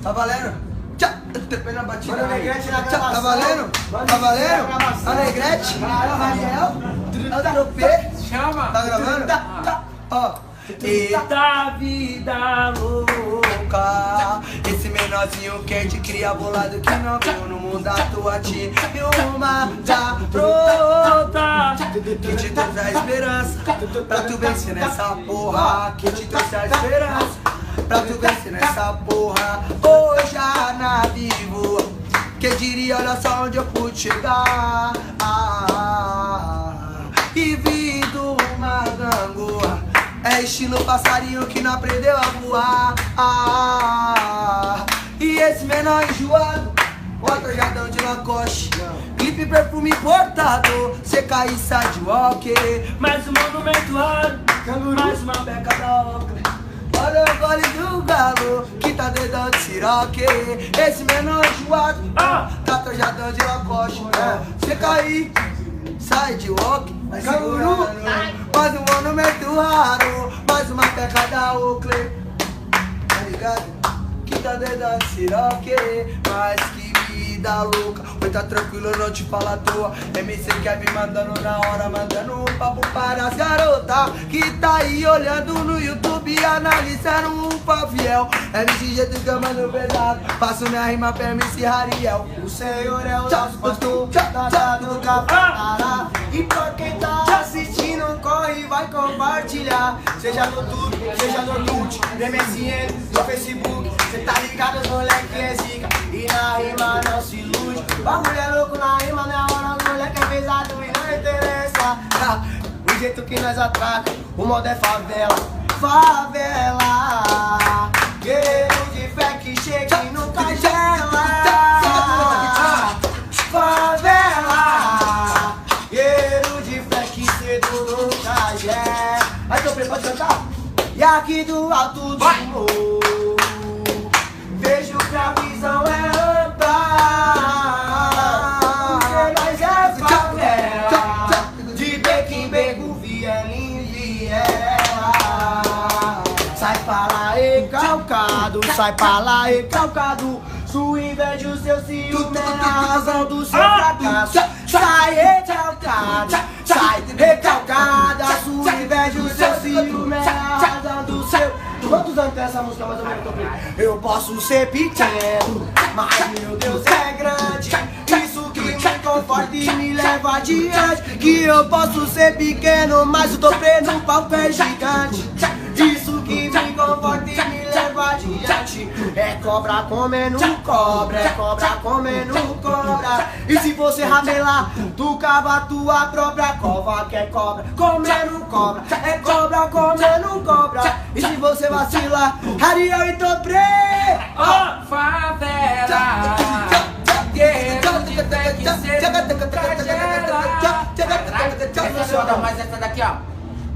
Tá valendo? Tchá, na batida. Mano, Negrete na Tchá, gravação. tá valendo? Tá valendo? A Negrete? Raniel? P? Chama! Tá gravando? Ó. Eita vida louca, esse menorzinho quente cria bolado que não viu no mundo atuante. E uma garota que te trouxe a esperança pra tu vencer nessa porra. Que te trouxe a esperança pra tu vencer nessa porra. Hoje a nave voa, quem diria, olha só onde eu pude chegar. E vi uma gangorra, é estilo passarinho que não aprendeu a voar. E esse menor enjoado, outro jardão de Lacoste, clipe perfume importado, CK e Sidewalk, mais um monumento raro, mais uma beca da Oakley. Olha o gole do galo, que tá dedão de siroque. Esse menor enjoado, tá trajadão de Lacoste, CK, Sidewalk, segurando, mais um monumento raro, mais uma peca da Oakley. Tá ligado? Que tá dedão de siroque, mas que vida louca. Oi, tá tranquilo, eu não te falo à toa. MC Kevin mandando na hora, mandando um papo para as garotas que tá aí olhando no YouTube, analisando um paviel. MC jeito que eu mando pesado, faço minha rima pra MC Rariel. O Senhor é o nosso pastor, nada nunca faltará. E pra quem tá assistindo, corre e vai compartilhar. Seja no YouTube, seja no Twitch, no MSN, no Facebook. Cê tá ligado, os moleque é zica, e na rima não se ilude. Bagulho é louco na rima, na hora o moleque é pesado e não interessa. O jeito que nós atraca, o modo é favela. Favela, guerreiro de fé que chega e nunca gela. Favela, guerreiro de fé que cedo nunca gela. Aí tô preparado pra cantar? E aqui do alto do morro vejo que a visão é ampla, porque nós é favela, de beco em beco, viela em viela. Sai pra lá recalcado, sai pra lá recalcado. Sua inveja, o seu ciúme é a razão do seu fracasso. Sai recalcada, sai recalcada. Sua inveja, o seu ciúme é a razão do seu. Quantos anos tem essa música mais ou menos? Eu posso ser pequeno, mas meu Deus é grande. Isso que me conforta e me leva adiante. Que eu posso ser pequeno, mas o tope no palco é gigante. Isso que me conforta e me leva adiante. É cobra comendo cobra, é cobra comendo cobra. E se você ramelar, tu cava a tua própria cova. Que é cobra comendo cobra, é cobra comendo cobra. E se você vacilar, Rariel e Topré, Favela, guerreiro de fé que cedo tragela. Mas essa daqui, ó.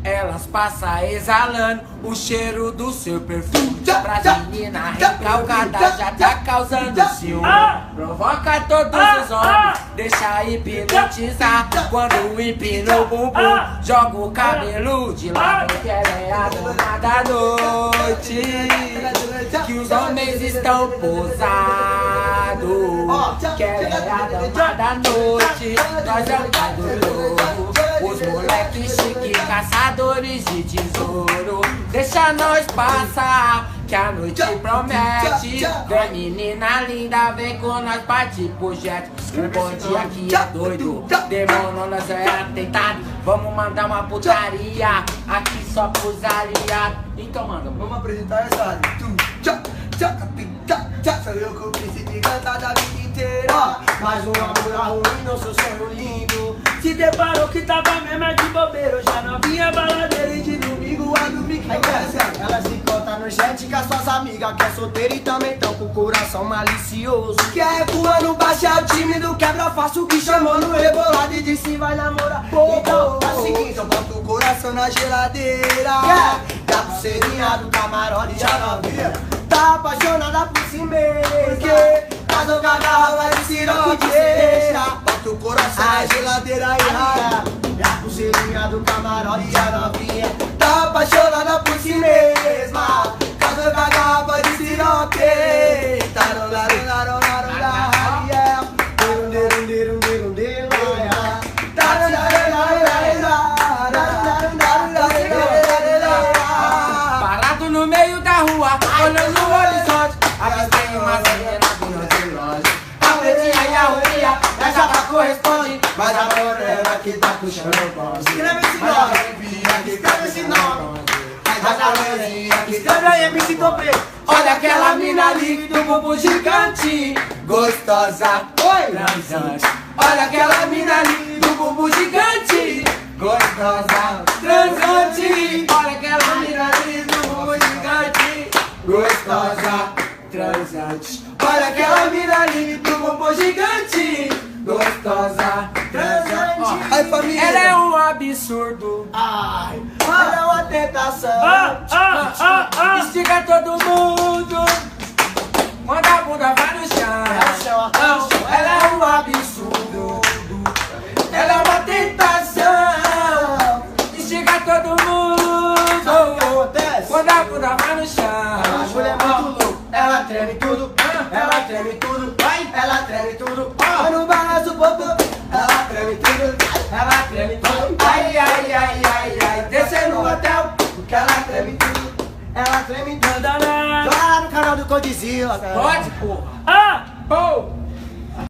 Elas passam exalando o cheiro do seu perfume. Pra menina recalcada já tá causando ciúme. Provoca todos os homens, deixa hipnotizar. Quando empina o bumbum, joga o cabelo de lado. Quero é a dona da noite, que os homens estão pousados. Quero é a dona da noite, nós é o pai do jogo. Os moleques chique, caçadores de tesouro. Deixa nós passar, que a noite promete. Vem menina linda, vem com nós partir pro jet. O bonde aqui é doido, demônio nós é atentado. Vamos mandar uma putaria, aqui só pros aliados. Então manda, Vamos apresentar essa. Sou eu com o príncipe cantado a vida inteira. mais um amor ruim, não seu sonho lindo. Se deparou que tava mesmo é de bobeira. Eu já não vinha baladeira e de domingo a domingo. Aí ela se conta no chat com as suas amigas, que é solteira e também tão com o coração malicioso. Que é voando, baixa o tímido, quebra fácil que chamou no rebolado e disse vai namorar. Então, é o seguinte, eu boto o coração na geladeira. Da pulseirinha do camarote já novinha, tá apaixonada por si mesmo. Porque casou com a garrafa de siroque. Bota o coração na geladeira e rara. Da pulseirinha do camarote já novinha, Tá apaixonada por si mesma. Casou com a garrafa de siroque. Tá Parado no meio da rua, olhando o horizonte, avistei uma menina vindo de longe. A pretinha e a rolinha, a japa corresponde, Mas a morena que tá puxando o bonde. Escreve esse nome, escreve esse nome. Mas a moreninha que escreve aí, MC Topê. olha aquela mina ali do bumbum gigante, gostosa, oi, transante. Olha aquela mina ali do bumbum gigante, gostosa, transante. Olha aquela mina ali do bumbum gigante, gostosa, transante. Olha aquela mina ali do bumbum gigante, gostosa, transante. Ai, família. Ela é um absurdo. Ai, ela é uma tentação. Estiga todo mundo, quando a bunda vai no chão. Ela é um absurdo, ela é uma tentação. Estiga todo mundo, quando a bunda vai no chão. A mulher é muito louca, ela treme tudo, ela treme tudo, vai, ela treme tudo. Vai no balanço, bobo, ela treme tudo, ela treme tudo. Ai, ai, ai, ai, ai, Descer no hotel, porque ela treme tudo, ela treme tudo. Lá no canal do Condizila, pode, porra. Ah!